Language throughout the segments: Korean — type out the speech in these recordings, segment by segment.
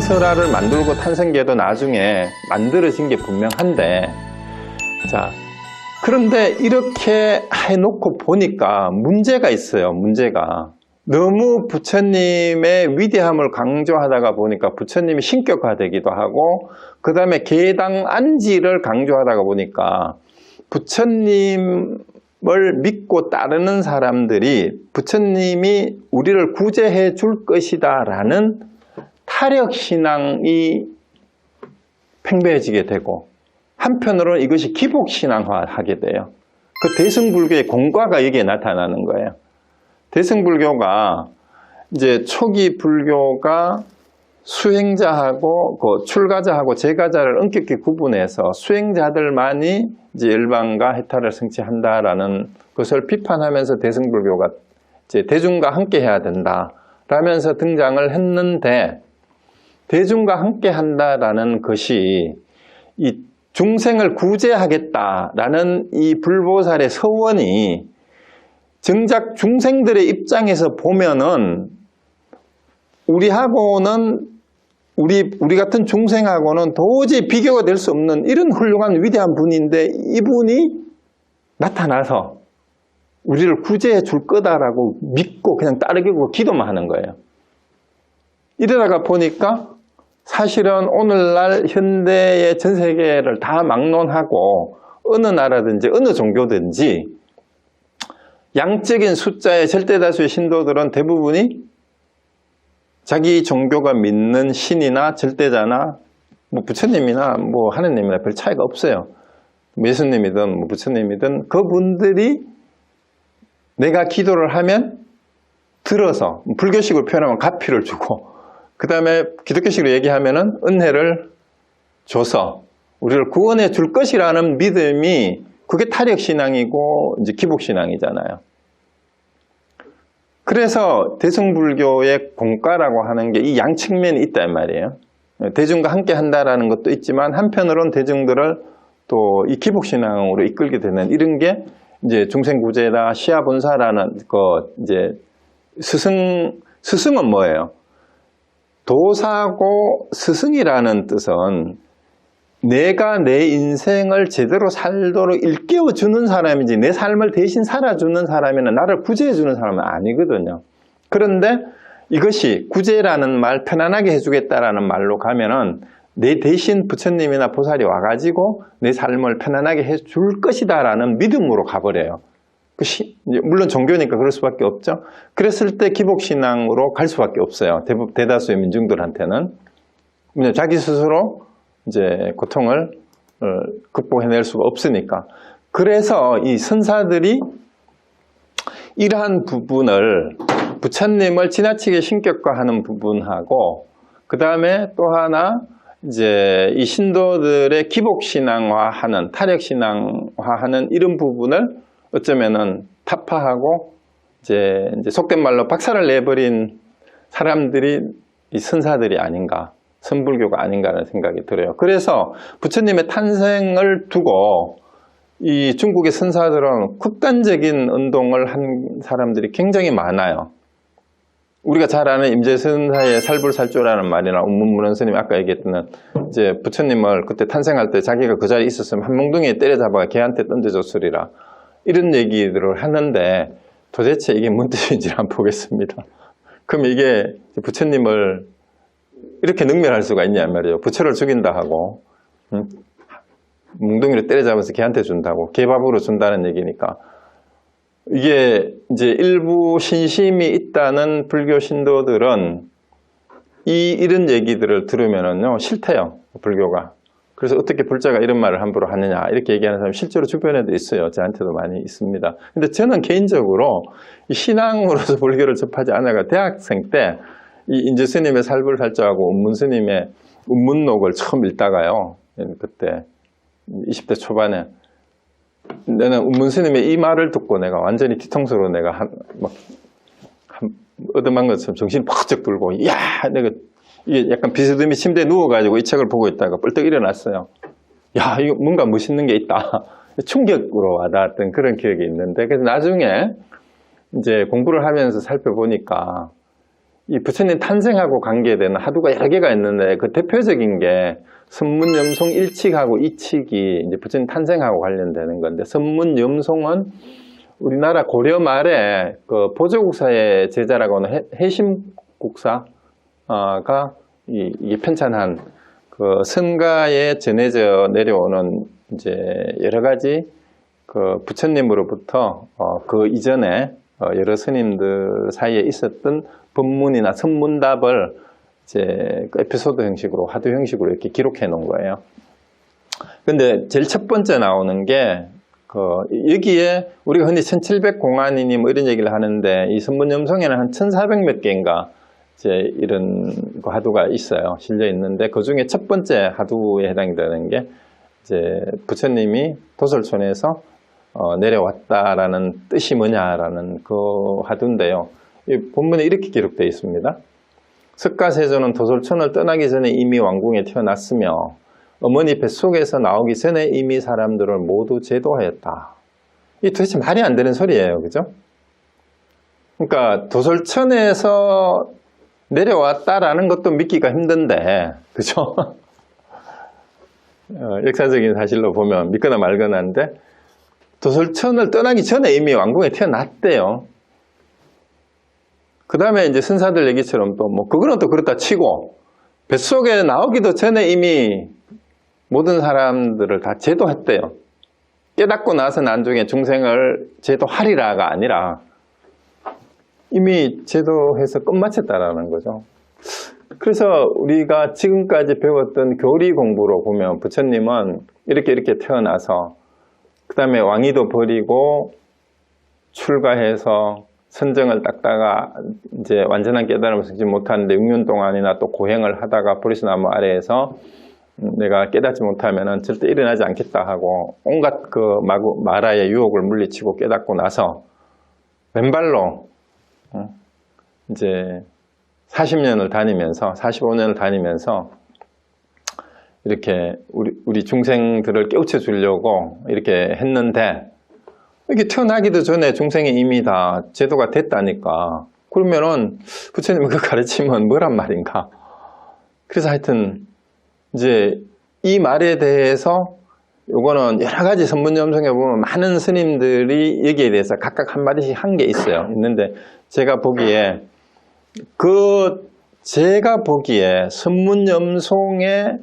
설화를 만들고 탄생계도 나중에 만들어진 게 분명한데, 자, 그런데 이렇게 해놓고 보니까 문제가 있어요. 문제가 너무 부처님의 위대함을 강조하다가 보니까 부처님이 신격화되기도 하고, 그 다음에 계당 안지를 강조하다가 보니까 부처님을 믿고 따르는 사람들이 부처님이 우리를 구제해 줄 것이다 라는 타력신앙이 팽배해지게 되고, 한편으로는 이것이 기복신앙화하게 돼요. 그 대승불교의 공과가 여기에 나타나는 거예요. 대승불교가 이제 초기 불교가 수행자하고 그 출가자하고 제가자를 엄격히 구분해서 수행자들만이 이제 열반과 해탈을 성취한다라는 것을 비판하면서 대승불교가 이제 대중과 함께 해야 된다라면서 등장을 했는데, 대중과 함께 한다라는 것이 이 중생을 구제하겠다라는 이 불보살의 서원이 정작 중생들의 입장에서 보면은 우리하고는 우리 같은 중생하고는 도저히 비교가 될 수 없는 이런 훌륭한 위대한 분인데, 이분이 나타나서 우리를 구제해 줄 거다라고 믿고 그냥 따르고 기도만 하는 거예요. 이러다가 보니까 사실은 오늘날 현대의 전 세계를 다 막론하고 어느 나라든지 어느 종교든지 양적인 숫자의 절대다수의 신도들은 대부분이 자기 종교가 믿는 신이나 절대자나 뭐 부처님이나 뭐 하느님이나 별 차이가 없어요. 예수님이든 뭐 부처님이든 그분들이 내가 기도를 하면 들어서, 불교식으로 표현하면 가피를 주고, 그 다음에 기독교식으로 얘기하면은 은혜를 줘서 우리를 구원해 줄 것이라는 믿음이, 그게 타력신앙이고 이제 기복신앙이잖아요. 그래서 대승불교의 공과라고 하는 게 이 양측면이 있단 말이에요. 대중과 함께 한다라는 것도 있지만, 한편으로는 대중들을 또 이 기복신앙으로 이끌게 되는 이런 게 이제 중생구제나 시아본사라는 이제 스승은 뭐예요? 도사고 스승이라는 뜻은 내가 내 인생을 제대로 살도록 일깨워주는 사람이지, 내 삶을 대신 살아주는 사람이나 나를 구제해주는 사람은 아니거든요. 그런데 이것이 구제라는 말, 편안하게 해주겠다라는 말로 가면은 내 대신 부처님이나 보살이 와가지고 내 삶을 편안하게 해줄 것이다 라는 믿음으로 가버려요. 물론 종교니까 그럴 수밖에 없죠. 그랬을 때 기복신앙으로 갈 수밖에 없어요. 대다수의 민중들한테는. 자기 스스로 이제 고통을 극복해낼 수가 없으니까. 그래서 이 선사들이 이러한 부분을, 부처님을 지나치게 신격화하는 부분하고, 그 다음에 또 하나 이제 이 신도들의 기복신앙화하는, 타력신앙화하는 이런 부분을 어쩌면은 타파하고 이제 속된 말로 박살을 내버린 사람들이 이 선사들이 아닌가, 선불교가 아닌가라는 생각이 들어요. 그래서 부처님의 탄생을 두고 이 중국의 선사들은 극단적인 운동을 한 사람들이 굉장히 많아요. 우리가 잘 아는 임재선사의 살불살조라는 말이나 운문무론 스님이 아까 얘기했던 이제 부처님을 그때 탄생할 때 자기가 그 자리에 있었으면 한 몽둥이에 때려잡아가 걔한테 던져줬으리라, 이런 얘기들을 하는데 도대체 이게 뭔 뜻인지를 한번 보겠습니다. 그럼 이게 부처님을 이렇게 능멸할 수가 있냐 말이에요. 부처를 죽인다 하고 몽둥이를 때려잡아서 걔한테 준다고, 걔밥으로 준다는 얘기니까, 이게 이제 일부 신심이 있다는 불교 신도들은 이런 얘기들을 들으면은요 싫대요, 불교가. 그래서 어떻게 불자가 이런 말을 함부로 하느냐 이렇게 얘기하는 사람이 실제로 주변에도 있어요. 저한테도 많이 있습니다. 근데 저는 개인적으로 이 신앙으로서 불교를 접하지 않아가 대학생 때 이 인재 스님의 살불살조하고 운문 스님의 운문록을 처음 읽다가요, 그때 20대 초반에 내가 운문 스님의 이 말을 듣고 내가 완전히 뒤통수로 내가 얻어맞은 것처럼 정신이 퍽쩍 들고, 야, 내가 이게 약간 비스듬히 침대에 누워가지고 이 책을 보고 있다가 벌떡 일어났어요. 야, 이거 뭔가 멋있는 게 있다. 충격으로 와닿았던 그런 기억이 있는데, 그래서 나중에 이제 공부를 하면서 살펴보니까 이 부처님 탄생하고 관계되는 화두가 여러 개가 있는데 그 대표적인 게 선문염송 1칙하고 2칙이 이제 부처님 탄생하고 관련되는 건데, 선문염송은 우리나라 고려 말에 그 보조국사의 제자라고 하는 해심국사가 이게 편찬한 그 선가에 전해져 내려오는 이제 여러 가지 그 부처님으로부터 그 이전에 여러 스님들 사이에 있었던 법문이나 선문답을 이제 그 에피소드 형식으로, 화두 형식으로 이렇게 기록해 놓은 거예요. 근데 제일 첫 번째 나오는 게 여기에 우리가 흔히 1700공안이니 뭐 이런 얘기를 하는데, 이 선문염송에는 한 1400 몇 개인가 이제 이런 화두가 있어요. 실려 있는데, 그 중에 첫 번째 화두에 해당이 되는 게 이제 부처님이 도솔촌에서 내려왔다라는 뜻이 뭐냐라는 그 화두인데요. 이 본문에 이렇게 기록되어 있습니다. 석가세존은 도솔촌을 떠나기 전에 이미 왕궁에 태어났으며 어머니 뱃속에서 나오기 전에 이미 사람들을 모두 제도하였다. 이 도대체 말이 안 되는 소리예요. 그죠? 그러니까 도솔천에서 내려왔다라는 것도 믿기가 힘든데, 그죠? 역사적인 사실로 보면 믿거나 말거나인데, 도솔천을 떠나기 전에 이미 왕궁에 태어났대요. 그 다음에 이제 선사들 얘기처럼 또 뭐 그거는 또 그렇다 치고, 뱃속에 나오기도 전에 이미 모든 사람들을 다 제도했대요. 깨닫고 나서 나중에 중생을 제도하리라가 아니라 이미 제도해서 끝마쳤다라는 거죠. 그래서 우리가 지금까지 배웠던 교리 공부로 보면 부처님은 이렇게 태어나서 그 다음에 왕위도 버리고 출가해서 선정을 닦다가 이제 완전한 깨달음을 쓰지 못하는데 6년 동안이나 또 고행을 하다가 보리스나무 아래에서 내가 깨닫지 못하면은 절대 일어나지 않겠다 하고 온갖 그 마라의 유혹을 물리치고 깨닫고 나서 맨발로 이제 40년을 다니면서 45년을 다니면서 이렇게 우리 중생들을 깨우쳐 주려고 이렇게 했는데, 이렇게 태어나기도 전에 중생이 이미 다 제도가 됐다니까. 그러면은 부처님의 그 가르침은 뭐란 말인가? 그래서 하여튼 이제 이 말에 대해서 요거는 여러 가지 선문염송에 보면 많은 스님들이 여기에 대해서 각각 한마디씩 한 게 있어요. 있는데 제가 보기에 선문염송의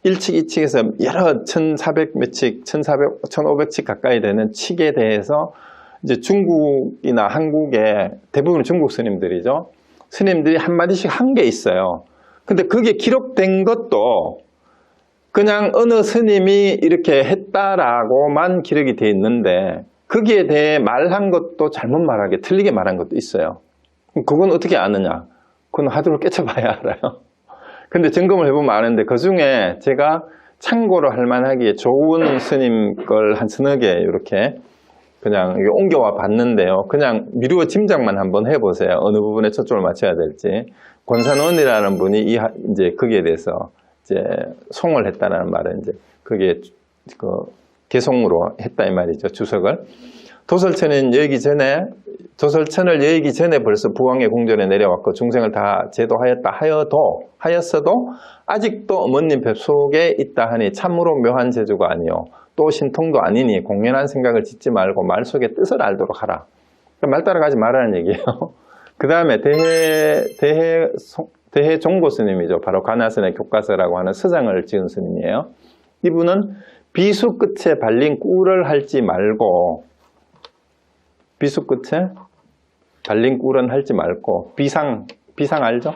1칙, 2칙에서 여러 1400 몇 칙, 1500칙 가까이 되는 칙에 대해서 이제 중국이나 한국의 대부분 중국 스님들이죠. 스님들이 한마디씩 한 게 있어요. 근데 그게 기록된 것도 그냥 어느 스님이 이렇게 했다라고만 기록이 돼 있는데, 거기에 대해 말한 것도 잘못 말하게 틀리게 말한 것도 있어요. 그건 어떻게 아느냐? 그건 화두를 깨쳐봐야 알아요. 근데 점검을 해보면 아는데, 그 중에 제가 참고로 할 만하기에 좋은 스님 걸 한 서너 개 이렇게 그냥 옮겨와 봤는데요. 그냥 미루어 짐작만 한번 해보세요. 어느 부분에 초점을 맞춰야 될지. 권산원이라는 분이 이제 거기에 대해서 이제 송을 했다는 말은 이제 그게 그 개송으로 했다 이 말이죠. 주석을. 도솔천을 여기 전에 벌써 부왕의 궁전에 내려왔고 중생을 다 제도하였다 하였어도 아직도 어머님 뱃속에 있다 하니 참으로 묘한 재주가 아니요 또 신통도 아니니 공연한 생각을 짓지 말고 말 속의 뜻을 알도록 하라. 말 따라가지 말라는 얘기예요. 그 다음에 대해 종고 스님이죠. 바로 가나선의 교과서라고 하는 서장을 지은 스님이에요. 이분은 비수 끝에 발린 꿀을 할지 말고, 비수 끝에 발린 꿀은 할지 말고, 비상 알죠?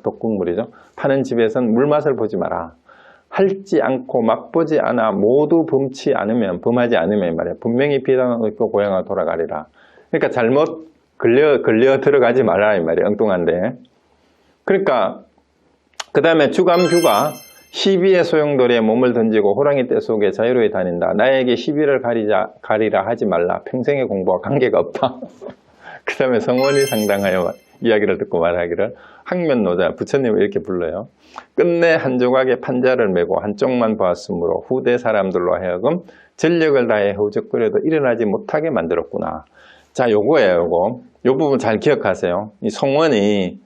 독국물이죠. 파는 집에선 물맛을 보지 마라. 할지 않고 맛보지 않아 모두 범하지 않으면 말이야. 분명히 비단을 입고 고향을 돌아가리라. 그러니까 잘못 걸려 들어가지 말라 이 말이에요. 엉뚱한데. 그러니까 그 다음에 주감규가 시비의 소용돌이에 몸을 던지고 호랑이 떼 속에 자유로이 다닌다. 나에게 시비를 가리라 하지 말라. 평생의 공부와 관계가 없다. 그 다음에 성원이 상당하여 이야기를 듣고 말하기를 학면노자, 부처님을 이렇게 불러요. 끝내 한 조각의 판자를 메고 한쪽만 보았으므로 후대 사람들로 하여금 전력을 다해 허우적거려도 일어나지 못하게 만들었구나. 자, 요거예요, 요거. 요 부분 잘 기억하세요. 이 송원이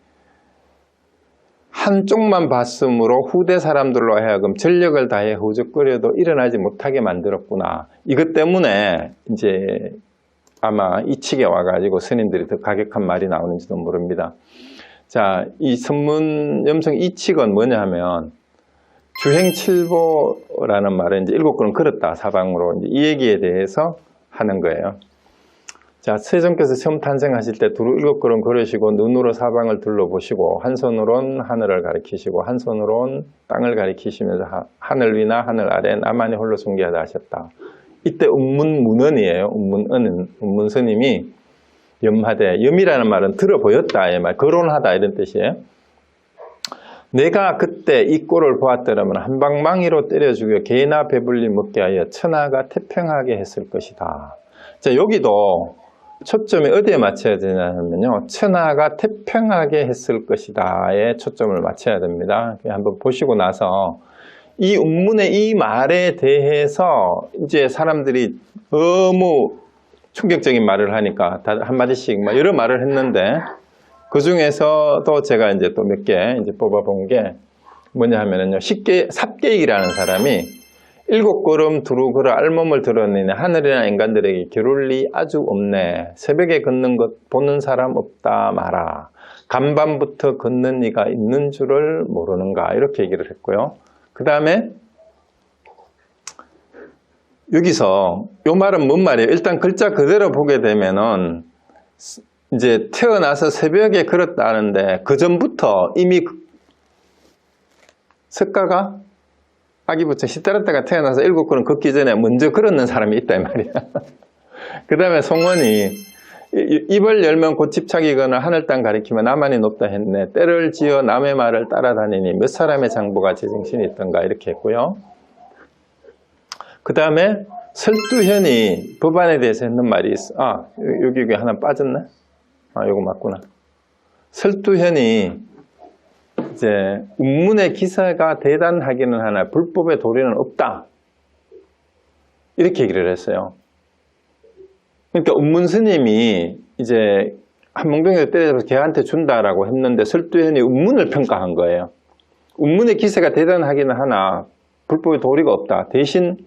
한쪽만 봤으므로 후대 사람들로 하여금 전력을 다해 허우적거려도 일어나지 못하게 만들었구나. 이것 때문에 이제 아마 이 칙에 와가지고 스님들이 더 가격한 말이 나오는지도 모릅니다. 자, 이 선문 염성 이 칙은 뭐냐 하면 주행칠보라는 말은 이제 일곱 걸음 걸었다 사방으로 이제 이 얘기에 대해서 하는 거예요. 자, 세종께서 처음 탄생하실 때 두루 일곱 걸음 걸으시고 눈으로 사방을 둘러보시고 한 손으론 하늘을 가리키시고 한 손으론 땅을 가리키시면서 하늘 위나 하늘 아래 나만이 홀로 숭배하다 하셨다. 이때 운문문언이에요. 운문 스님이 염하되, 염이라는 말은 들어 보였다 이 말, 거론하다 이런 뜻이에요. 내가 그때 이 꼴을 보았더라면 한방망이로 때려 죽여 개나 배불리 먹게 하여 천하가 태평하게 했을 것이다. 자, 여기도 초점이 어디에 맞춰야 되냐면요, 천하가 태평하게 했을 것이다에 초점을 맞춰야 됩니다. 한번 보시고 나서 이 운문의 이 말에 대해서 이제 사람들이 너무 충격적인 말을 하니까 다 한마디씩 막 여러 말을 했는데, 그 중에서도 제가 이제 또 몇 개 이제 뽑아본 게 뭐냐 하면은요, 삽계익이라는 사람이 일곱 걸음 두루 걸어 알몸을 드러내는 하늘이나 인간들에게 겨룰 리 아주 없네. 새벽에 걷는 것 보는 사람 없다 마라. 간밤부터 걷는 이가 있는 줄을 모르는가. 이렇게 얘기를 했고요. 그 다음에 여기서 이 말은 뭔 말이에요? 일단 글자 그대로 보게 되면은 이제 태어나서 새벽에 걸었다는데 그 전부터 이미 석가가 아기부처 시타르타가 태어나서 일곱 걸음 걷기 전에 먼저 걸었는 사람이 있다 이 말이야. 그 다음에 송원이 입을 열면 곧 집착이거나 하늘 땅 가리키면 나만이 높다 했네. 때를 지어 남의 말을 따라다니니 몇 사람의 장보가 제정신이 있던가 이렇게 했고요. 그 다음에 설두현이 법안에 대해서 했는 말이 있어. 아, 여기 하나 빠졌네. 아, 요거 맞구나. 설두현이 이제 운문의 기사가 대단하기는 하나 불법의 도리는 없다. 이렇게 얘기를 했어요. 그러니까 운문 스님이 이제 한몽병에 때려서 걔한테 준다라고 했는데 설두현이 운문을 평가한 거예요. 운문의 기세가 대단하기는 하나 불법의 도리가 없다. 대신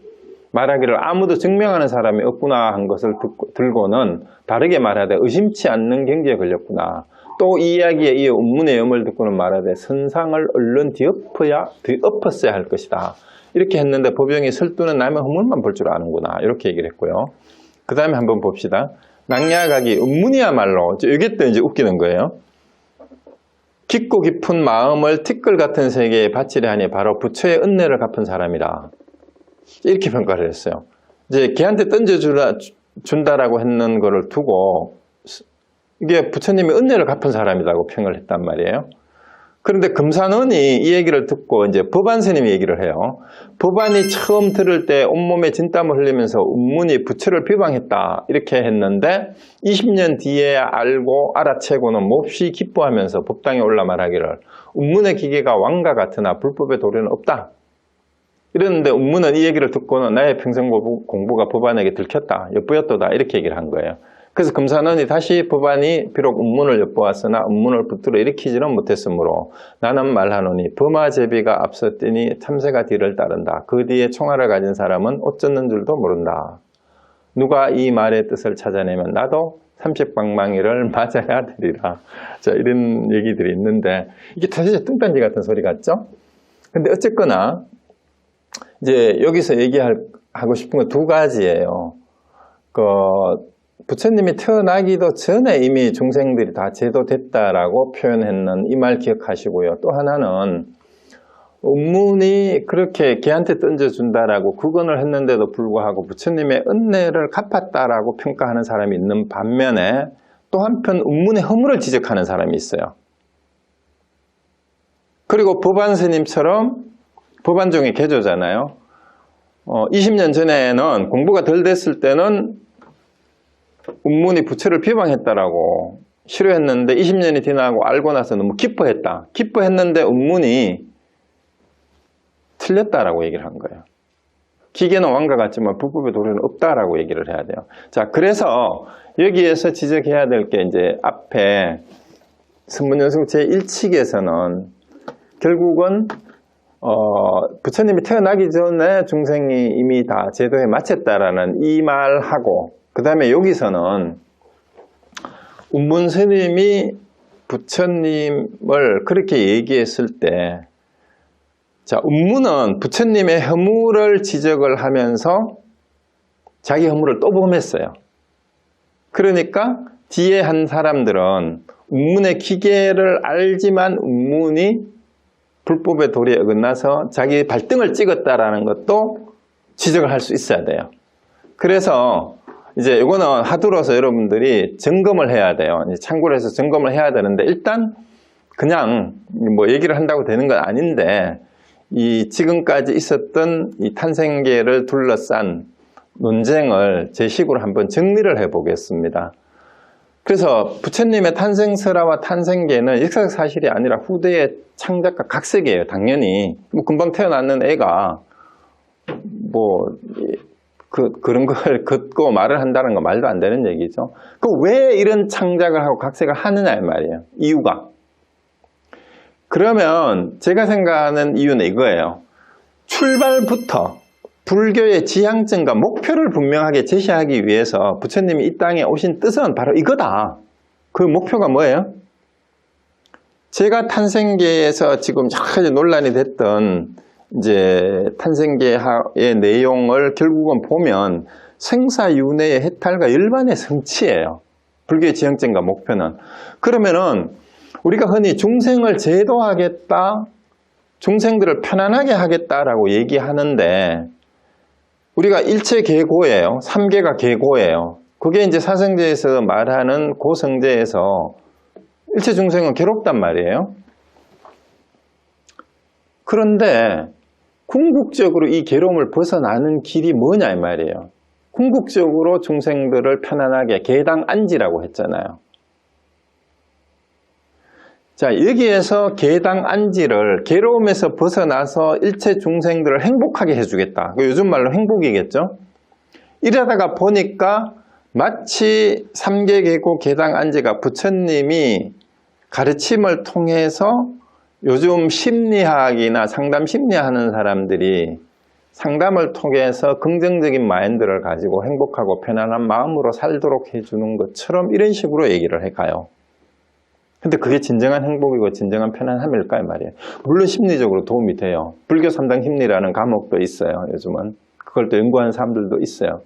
말하기를 아무도 증명하는 사람이 없구나 한 것을 들고는 다르게 말하되 의심치 않는 경지에 걸렸구나. 또 이 이야기에 이어 운문의 염을 듣고는 말하되 선상을 얼른 뒤엎었어야 할 것이다. 이렇게 했는데 법영이 설두는 남의 허물만 볼 줄 아는구나. 이렇게 얘기를 했고요. 그 다음에 한번 봅시다. 낙야각이 운문이야말로 이게 또 이제 웃기는 거예요. 깊고 깊은 마음을 티끌 같은 세계에 바치려 하니 바로 부처의 은혜를 갚은 사람이다. 이렇게 평가를 했어요. 이제 걔한테 던져준다라고 했는 거를 두고 이게 부처님이 은혜를 갚은 사람이라고 평을 했단 말이에요. 그런데 금산원이 이 얘기를 듣고 이제 법안스님이 얘기를 해요. 법안이 처음 들을 때 온몸에 진땀을 흘리면서 운문이 부처를 비방했다 이렇게 했는데 20년 뒤에 알고 알아채고는 몹시 기뻐하면서 법당에 올라 말하기를 운문의 기계가 왕과 같으나 불법의 도리는 없다. 이랬는데 운문은 이 얘기를 듣고는 나의 평생 공부가 법안에게 들켰다. 엿보였도다. 이렇게 얘기를 한 거예요. 그래서 금산원이 다시 법안이 비록 운문을 엿보았으나 운문을 붙들어 일으키지는 못했으므로 나는 말하노니 범아제비가 앞섰더니 참새가 뒤를 따른다. 그 뒤에 총알을 가진 사람은 어쩌는 줄도 모른다. 누가 이 말의 뜻을 찾아내면 나도 30방망이를 맞아야 되리라. 자, 이런 얘기들이 있는데 이게 사실 뚱딴지 같은 소리 같죠? 근데 어쨌거나 이제 여기서 얘기하고 싶은 건 두 가지예요. 부처님이 태어나기도 전에 이미 중생들이 다 제도됐다라고 표현했는 이 말 기억하시고요. 또 하나는 운문이 그렇게 걔한테 던져준다라고 구건을 했는데도 불구하고 부처님의 은혜를 갚았다라고 평가하는 사람이 있는 반면에 또 한편 운문의 허물을 지적하는 사람이 있어요. 그리고 법안스님처럼 법안종의 개조잖아요. 20년 전에는 공부가 덜 됐을 때는 운문이 부처를 비방했다라고 싫어했는데 20년이 지나고 알고 나서 너무 기뻐했다. 기뻐했는데 운문이 틀렸다라고 얘기를 한 거예요. 기계는 왕과 같지만 불법의 도리는 없다라고 얘기를 해야 돼요. 자, 그래서 여기에서 지적해야 될 게 이제 앞에 선문연수국 제1칙에서는 결국은 부처님이 태어나기 전에 중생이 이미 다 제도에 마쳤다라는 이 말하고, 그 다음에 여기서는 운문 스님이 부처님을 그렇게 얘기했을 때, 자, 운문은 부처님의 허물을 지적을 하면서 자기 허물을 또 범했어요. 그러니까 뒤에 한 사람들은 운문의 기계를 알지만 운문이 불법의 도리에 어긋나서 자기 발등을 찍었다라는 것도 지적을 할 수 있어야 돼요. 그래서 이제 이거는 하두로서 여러분들이 점검을 해야 돼요. 참고를 해서 점검을 해야 되는데, 일단 그냥 뭐 얘기를 한다고 되는 건 아닌데, 이 지금까지 있었던 이 탄생계를 둘러싼 논쟁을 제 식으로 한번 정리를 해 보겠습니다. 그래서 부처님의 탄생설화와 탄생계는 역사적 사실이 아니라 후대의 창작과 각색이에요. 당연히 뭐 금방 태어났는 애가 뭐 그런 걸 걷고 말을 한다는 건 말도 안 되는 얘기죠. 그 왜 이런 창작을 하고 각색을 하느냐 이 말이에요. 이유가. 그러면 제가 생각하는 이유는 이거예요. 출발부터 불교의 지향점과 목표를 분명하게 제시하기 위해서 부처님이 이 땅에 오신 뜻은 바로 이거다. 그 목표가 뭐예요? 제가 탄생계에서 지금 여러 가지 논란이 됐던 이제 탄생계의 내용을 결국은 보면 생사윤회의 해탈과 열반의 성취예요. 불교의 지향점과 목표는. 그러면은 우리가 흔히 중생을 제도하겠다, 중생들을 편안하게 하겠다라고 얘기하는데, 우리가 일체계고예요. 3계가 계고예요. 그게 이제 사성제에서 말하는 고성제에서 일체 중생은 괴롭단 말이에요. 그런데 궁극적으로 이 괴로움을 벗어나는 길이 뭐냐 이 말이에요. 궁극적으로 중생들을 편안하게 계당 안지라고 했잖아요. 자, 여기에서 계당 안지를 괴로움에서 벗어나서 일체 중생들을 행복하게 해주겠다. 요즘 말로 행복이겠죠. 이러다가 보니까 마치 3계 계고 계당 안지가 부처님이 가르침을 통해서 요즘 심리학이나 상담 심리하는 사람들이 상담을 통해서 긍정적인 마인드를 가지고 행복하고 편안한 마음으로 살도록 해주는 것처럼 이런 식으로 얘기를 해가요. 근데 그게 진정한 행복이고 진정한 편안함일까 이 말이에요. 물론 심리적으로 도움이 돼요. 불교 3당 심리라는 과목도 있어요. 요즘은 그걸 또 연구하는 사람들도 있어요.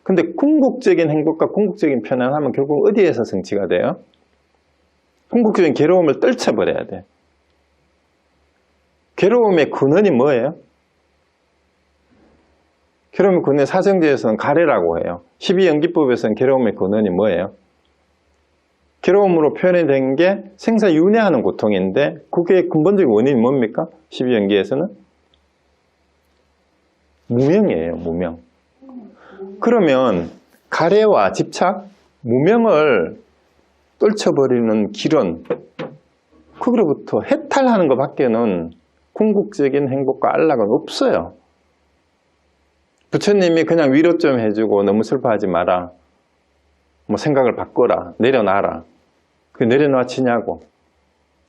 근데 궁극적인 행복과 궁극적인 편안함은 결국 어디에서 성취가 돼요? 궁극적인 괴로움을 떨쳐버려야 돼. 괴로움의 근원이 뭐예요? 괴로움의 근원이 사성제에서는 가래라고 해요. 12연기법에서는 괴로움의 근원이 뭐예요? 괴로움으로 표현이 된 게 생사윤회하는 고통인데, 그게 근본적인 원인이 뭡니까? 12연기에서는 무명이에요. 무명. 그러면 가래와 집착, 무명을 떨쳐버리는 길은 그로부터 해탈하는 것밖에는 궁극적인 행복과 안락은 없어요. 부처님이 그냥 위로 좀 해주고 너무 슬퍼하지 마라, 뭐 생각을 바꿔라, 내려놔라, 그 내려놔치냐고,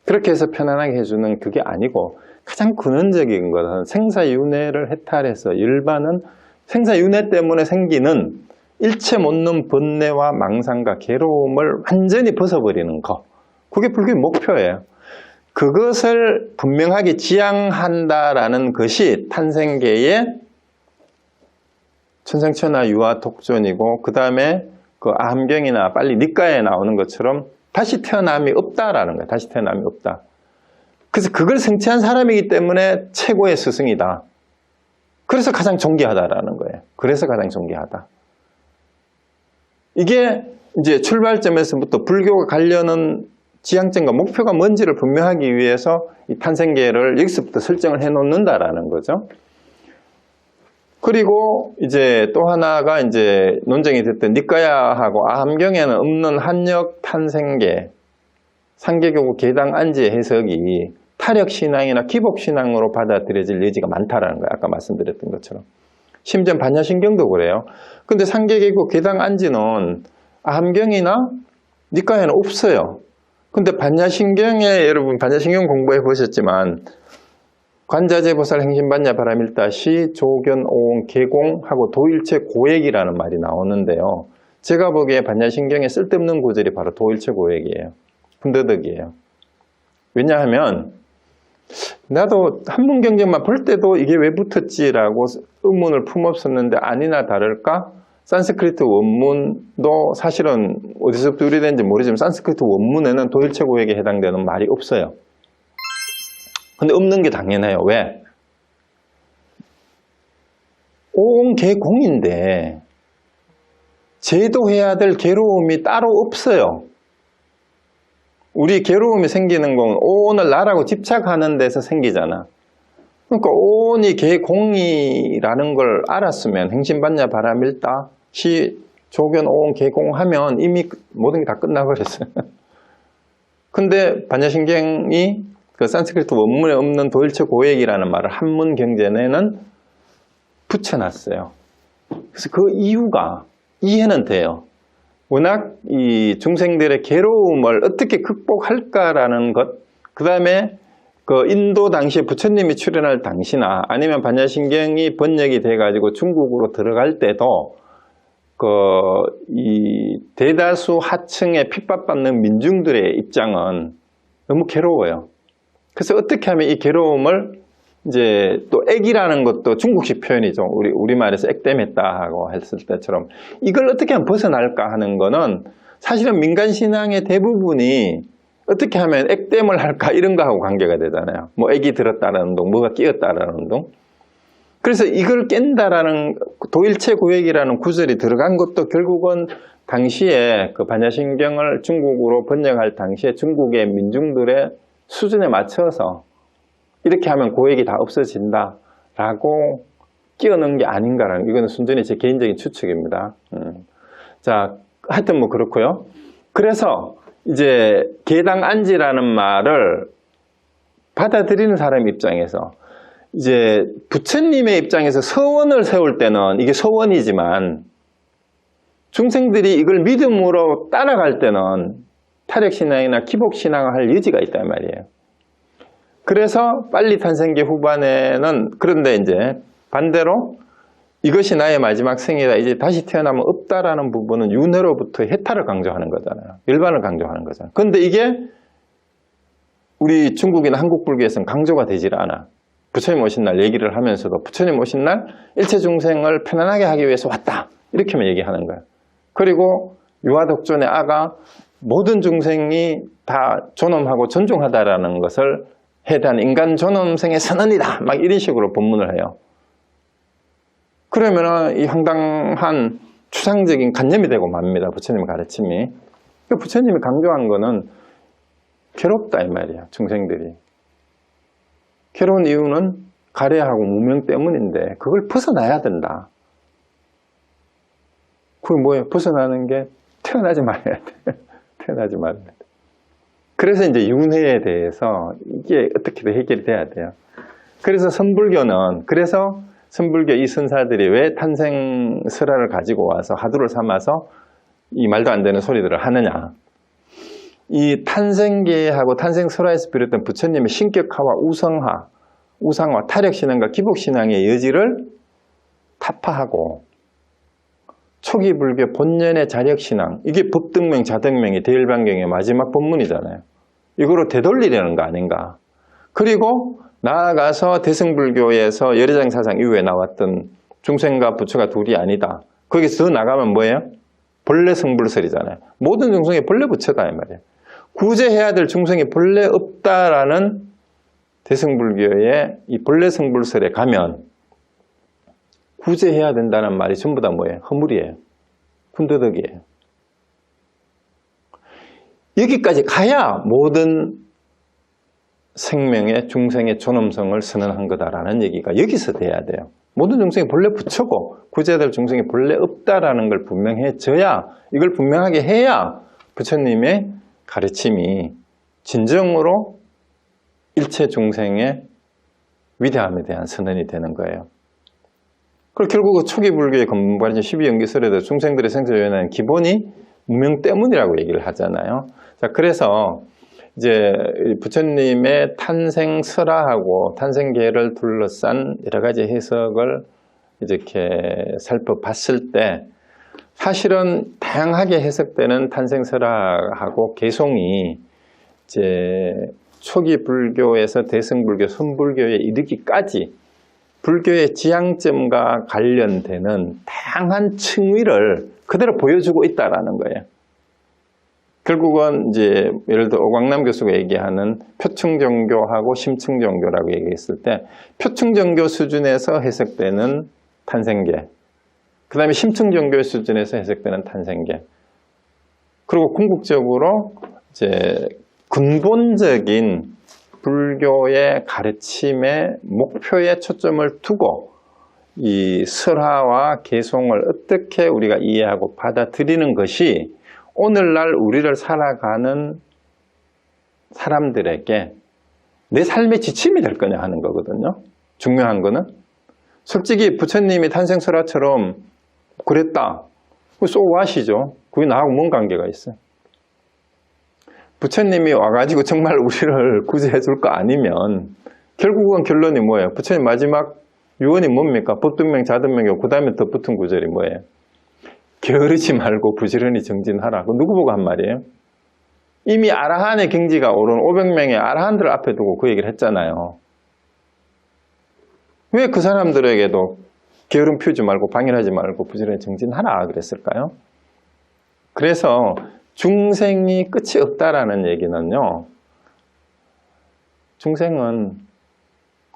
그렇게 해서 편안하게 해주는 그게 아니고, 가장 근원적인 것은 생사윤회를 해탈해서 일반은 생사윤회 때문에 생기는 일체 못는 번뇌와 망상과 괴로움을 완전히 벗어버리는 것, 그게 불교의 목표예요. 그것을 분명하게 지향한다라는 것이 탄생계의 천상천하 유화 독존이고, 그 다음에 그 아함경이나 빨리 니까에 나오는 것처럼 다시 태어남이 없다라는 거예요. 다시 태어남이 없다. 그래서 그걸 성취한 사람이기 때문에 최고의 스승이다. 그래서 가장 존귀하다라는 거예요. 그래서 가장 존귀하다. 이게 이제 출발점에서부터 불교가 가려는 지향점과 목표가 뭔지를 분명하기 위해서 이 탄생계를 여기서부터 설정을 해 놓는다라는 거죠. 그리고 이제 또 하나가 이제 논쟁이 됐던 니까야하고 아함경에는 없는 한역 탄생계, 상계교구 계당 안지의 해석이 타력신앙이나 기복신앙으로 받아들여질 여지가 많다라는 거예요. 아까 말씀드렸던 것처럼. 심지어 반야신경도 그래요. 근데 상계계곡 계당안지는 암경이나 니과에는 없어요. 근데 반야신경에 여러분 반야신경 공부해 보셨지만 관자재보살 행신반야 바라밀다시 조견 오온 계공하고 도일체 고액이라는 말이 나오는데요. 제가 보기에 반야신경에 쓸데없는 구절이 바로 도일체 고액이에요. 군더더기예요. 왜냐하면 나도 한문경전만 볼 때도 이게 왜 붙었지라고 의문을 품었었는데 아니나 다를까 산스크리트 원문도 사실은 어디서부터 유래된지 모르지만 산스크리트 원문에는 도일체 고액에 해당되는 말이 없어요. 근데 없는 게 당연해요. 왜? 오온계공인데 제도해야 될 괴로움이 따로 없어요. 우리 괴로움이 생기는 건 오온을 나라고 집착하는 데서 생기잖아. 그러니까 오온이 계공이라는 걸 알았으면 행신반야 바라밀다 시 조견 오온 계공하면 이미 모든 게 다 끝나버렸어요. 근데 반야신경이 그 산스크리트 원문에 없는 도일체 고액이라는 말을 한문 경전에는 붙여놨어요. 그래서 그 이유가 이해는 돼요. 워낙 이 중생들의 괴로움을 어떻게 극복할까라는 것, 그 다음에 그 인도 당시에 부처님이 출연할 당시나 아니면 반야신경이 번역이 돼가지고 중국으로 들어갈 때도 이 대다수 하층에 핍박받는 민중들의 입장은 너무 괴로워요. 그래서 어떻게 하면 이 괴로움을 이제 또 액이라는 것도 중국식 표현이죠. 우리말에서 액땜했다 하고 했을 때처럼 이걸 어떻게 하면 벗어날까 하는 거는 사실은 민간신앙의 대부분이 어떻게 하면 액땜을 할까 이런 거하고 관계가 되잖아요. 뭐 액이 들었다는 둥, 뭐가 끼었다라는 둥. 그래서 이걸 깬다라는 도일체 고액이라는 구절이 들어간 것도 결국은 당시에 그 반야신경을 중국으로 번역할 당시에 중국의 민중들의 수준에 맞춰서 이렇게 하면 고액이 다 없어진다라고 끼워넣은 게 아닌가라는, 이건 순전히 제 개인적인 추측입니다. 자, 하여튼 뭐 그렇고요. 그래서 이제 계당안지라는 말을 받아들이는 사람 입장에서 이제 부처님의 입장에서 서원을 세울 때는 이게 서원이지만 중생들이 이걸 믿음으로 따라갈 때는 탈핵신앙이나 기복신앙을 할 여지가 있단 말이에요. 그래서 빨리 탄생기 후반에는 그런데 이제 반대로 이것이 나의 마지막 생이다, 이제 다시 태어나면 없다라는 부분은 윤회로부터 해탈을 강조하는 거잖아요. 일반을 강조하는 거잖아요. 그런데 이게 우리 중국이나 한국 불교에서는 강조가 되질 않아. 부처님 오신 날 얘기를 하면서도 부처님 오신 날 일체 중생을 편안하게 하기 위해서 왔다 이렇게만 얘기하는 거예요. 그리고 유아독존의 아가 모든 중생이 다 존엄하고 존중하다라는 것을 해당 인간 존엄생의 선언이다 막 이런 식으로 본문을 해요. 그러면은 이 황당한 추상적인 관념이 되고 맙니다. 부처님의 가르침이. 그러니까 부처님이 강조한 거는 괴롭다 이 말이야. 중생들이. 괴로운 이유는 가래하고 무명 때문인데 그걸 벗어나야 된다. 그게 뭐예요? 벗어나는 게 태어나지 말아야 돼. 태어나지 말아야 돼. 그래서 이제 윤회에 대해서 이게 어떻게든 해결이 돼야 돼요. 그래서 선불교 이 선사들이 왜 탄생설화를 가지고 와서 화두를 삼아서 이 말도 안 되는 소리들을 하느냐. 이 탄생계하고 탄생설화에서 비롯된 부처님의 신격화와 우상화, 탈핵신앙과 기복신앙의 여지를 타파하고 초기 불교 본연의 자력신앙, 이게 법등명, 자등명이 대일반경의 마지막 본문이잖아요. 이거로 되돌리려는 거 아닌가. 그리고 나아가서 대승불교에서 열애장사상 이후에 나왔던 중생과 부처가 둘이 아니다. 거기서 더 나가면 뭐예요? 본래 성불설이잖아요. 모든 중생이 본래 부처다 이 말이에요. 구제해야 될 중생이 본래 없다라는 대승불교의 이 본래 성불설에 가면 구제해야 된다는 말이 전부 다 뭐예요? 허물이에요. 군더더기예요. 여기까지 가야 모든 생명의 중생의 존엄성을 선언한 거다라는 얘기가 여기서 돼야 돼요. 모든 중생이 본래 부처고 구제해야 될 중생이 본래 없다라는 걸 분명해져야, 이걸 분명하게 해야 부처님의 가르침이 진정으로 일체 중생의 위대함에 대한 선언이 되는 거예요. 그리고 결국 초기 불교의 근본가르침 12연기설에도 중생들의 생사요연은 기본이 무명 때문이라고 얘기를 하잖아요. 자, 그래서 이제 부처님의 탄생설화하고 탄생계를 둘러싼 여러 가지 해석을 이렇게 살펴봤을 때 사실은 다양하게 해석되는 탄생설화하고 개송이 이제 초기 불교에서 대승불교, 선불교에 이르기까지 불교의 지향점과 관련되는 다양한 층위를 그대로 보여주고 있다라는 거예요. 결국은 이제 예를 들어 오광남 교수가 얘기하는 표층정교하고 심층정교라고 얘기했을 때 표층정교 수준에서 해석되는 탄생계, 그 다음에 심층정교 수준에서 해석되는 탄생계, 그리고 궁극적으로 이제 근본적인 불교의 가르침의 목표에 초점을 두고 이 설화와 개송을 어떻게 우리가 이해하고 받아들이는 것이 오늘날 우리를 살아가는 사람들에게 내 삶의 지침이 될 거냐 하는 거거든요. 중요한 거는 솔직히 부처님이 탄생설화처럼 그랬다, so what이죠. 그게 나하고 뭔 관계가 있어요. 부처님이 와가지고 정말 우리를 구제해 줄 거 아니면 결국은 결론이 뭐예요? 부처님 마지막 유언이 뭡니까? 법등명, 자등명이고 그 다음에 덧붙은 구절이 뭐예요? 게으르지 말고 부지런히 정진하라. 그 누구 보고 한 말이에요? 이미 아라한의 경지가 오른 500명의 아라한들 앞에 두고 그 얘기를 했잖아요. 왜 그 사람들에게도 게으름 피우지 말고 방해하지 말고 부지런히 정진하라 그랬을까요? 그래서 중생이 끝이 없다라는 얘기는요, 중생은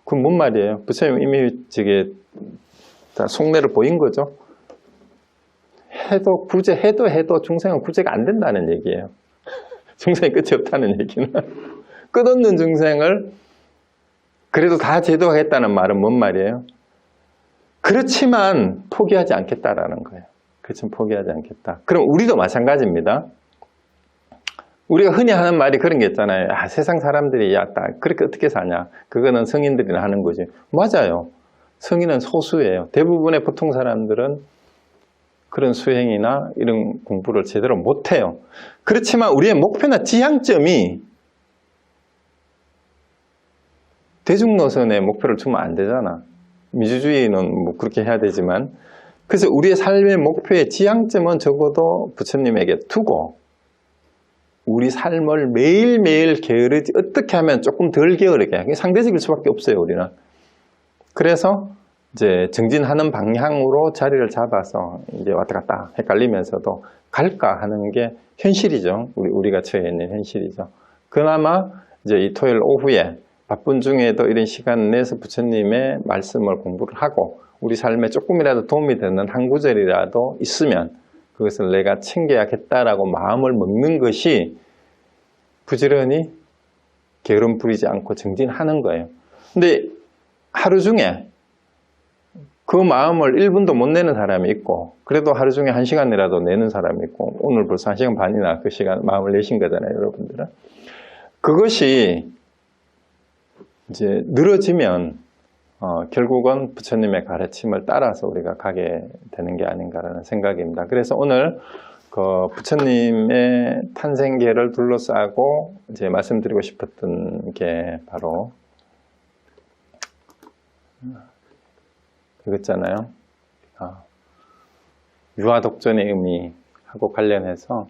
그 뭔 말이에요? 부처님 이미 저게 다 속내를 보인 거죠. 해도 중생은 구제가 안 된다는 얘기예요. 중생이 끝이 없다는 얘기는 끝없는 중생을 그래도 다 제도하겠다는 말은 뭔 말이에요? 그렇지만 포기하지 않겠다라는 거예요. 그렇지만 포기하지 않겠다. 그럼 우리도 마찬가지입니다. 우리가 흔히 하는 말이 그런 게 있잖아요. 아, 세상 사람들이 야, 그렇게 어떻게 사냐. 그거는 성인들이나 하는 거지. 맞아요. 성인은 소수예요. 대부분의 보통 사람들은 그런 수행이나 이런 공부를 제대로 못해요. 그렇지만 우리의 목표나 지향점이 대중노선의 목표를 주면 안 되잖아. 민주주의는 뭐 그렇게 해야 되지만, 그래서 우리의 삶의 목표의 지향점은 적어도 부처님에게 두고 우리 삶을 매일매일 게으르지, 어떻게 하면 조금 덜 게으르게, 상대적일 수밖에 없어요, 우리는. 그래서 이제 정진하는 방향으로 자리를 잡아서 이제 왔다 갔다 헷갈리면서도 갈까 하는 게 현실이죠. 우리가 처해 있는 현실이죠. 그나마 이제 이 토요일 오후에 바쁜 중에도 이런 시간 내서 부처님의 말씀을 공부를 하고 우리 삶에 조금이라도 도움이 되는 한 구절이라도 있으면 그것을 내가 챙겨야겠다라고 마음을 먹는 것이 부지런히 게으름 부리지 않고 정진하는 거예요. 근데 하루 중에 그 마음을 1분도 못 내는 사람이 있고, 그래도 하루 중에 1시간이라도 내는 사람이 있고, 오늘 벌써 1시간 반이나 그 시간 마음을 내신 거잖아요, 여러분들은. 그것이 이제 늘어지면 결국은 부처님의 가르침을 따라서 우리가 가게 되는 게 아닌가라는 생각입니다. 그래서 오늘 그 부처님의 탄생계를 둘러싸고 이제 말씀드리고 싶었던 게 바로 그거잖아요. 유아독존의 의미하고 관련해서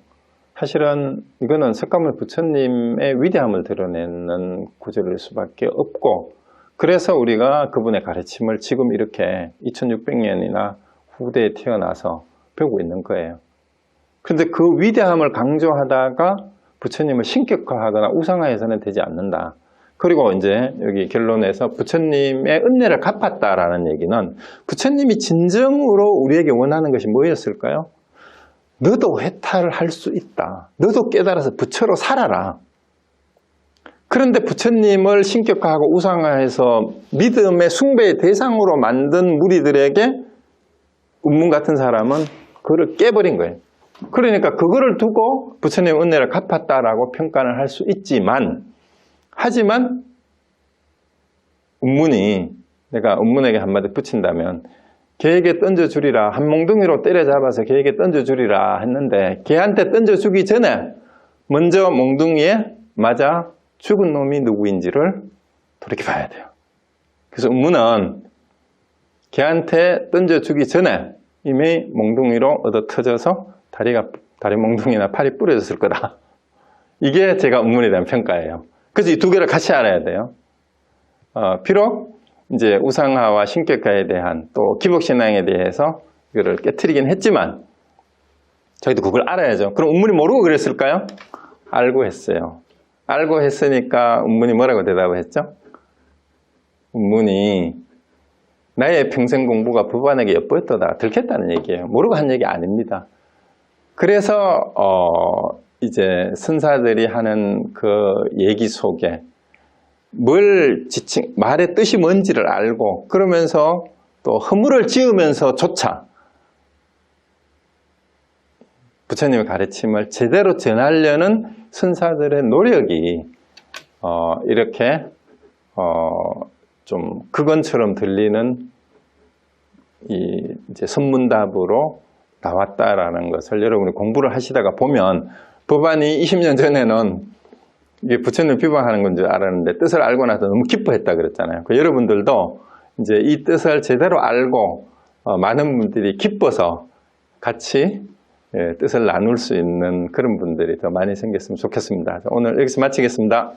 사실은 이거는 석가모니 부처님의 위대함을 드러내는 구절일 수밖에 없고, 그래서 우리가 그분의 가르침을 지금 이렇게 2600년이나 후대에 태어나서 배우고 있는 거예요. 그런데 그 위대함을 강조하다가 부처님을 신격화하거나 우상화해서는 되지 않는다. 그리고 이제 여기 결론에서 부처님의 은혜를 갚았다라는 얘기는 부처님이 진정으로 우리에게 원하는 것이 뭐였을까요? 너도 해탈을 할 수 있다. 너도 깨달아서 부처로 살아라. 그런데 부처님을 신격화하고 우상화해서 믿음의 숭배의 대상으로 만든 무리들에게 운문 같은 사람은 그걸 깨버린 거예요. 그러니까 그거를 두고 부처님의 은혜를 갚았다라고 평가를 할 수 있지만, 하지만 운문이, 내가 운문에게 한마디 붙인다면 개에게 던져주리라, 한 몽둥이로 때려잡아서 개에게 던져주리라 했는데 개한테 던져주기 전에 먼저 몽둥이에 맞아 죽은 놈이 누구인지를 돌이켜봐야 돼요. 그래서 음문은 개한테 던져주기 전에 이미 몽둥이로 얻어 터져서 다리 몽둥이나 팔이 부러졌을 거다. 이게 제가 음문에 대한 평가예요. 그래서 이 두 개를 같이 알아야 돼요. 비록 이제 우상화와 신격화에 대한 또 기복신앙에 대해서 이거를 깨트리긴 했지만 저희도 그걸 알아야죠. 그럼 음문이 모르고 그랬을까요? 알고 했어요. 알고 했으니까 음문이 뭐라고 대답을 했죠? 음문이 나의 평생 공부가 법안에게 엿보였도다 들켰다는 얘기예요. 모르고 한 얘기 아닙니다. 그래서 이제 선사들이 하는 그 얘기 속에 말의 뜻이 뭔지를 알고 그러면서 또 허물을 지으면서조차 부처님의 가르침을 제대로 전하려는 선사들의 노력이 이렇게 좀 그건처럼 들리는 이제 선문답으로 나왔다라는 것을 여러분이 공부를 하시다가 보면 법안이 20년 전에는 이게 부처님을 비방하는 건 줄 알았는데 뜻을 알고 나서 너무 기뻐했다 그랬잖아요. 여러분들도 이제 이 뜻을 제대로 알고 많은 분들이 기뻐서 같이 뜻을 나눌 수 있는 그런 분들이 더 많이 생겼으면 좋겠습니다. 오늘 여기서 마치겠습니다.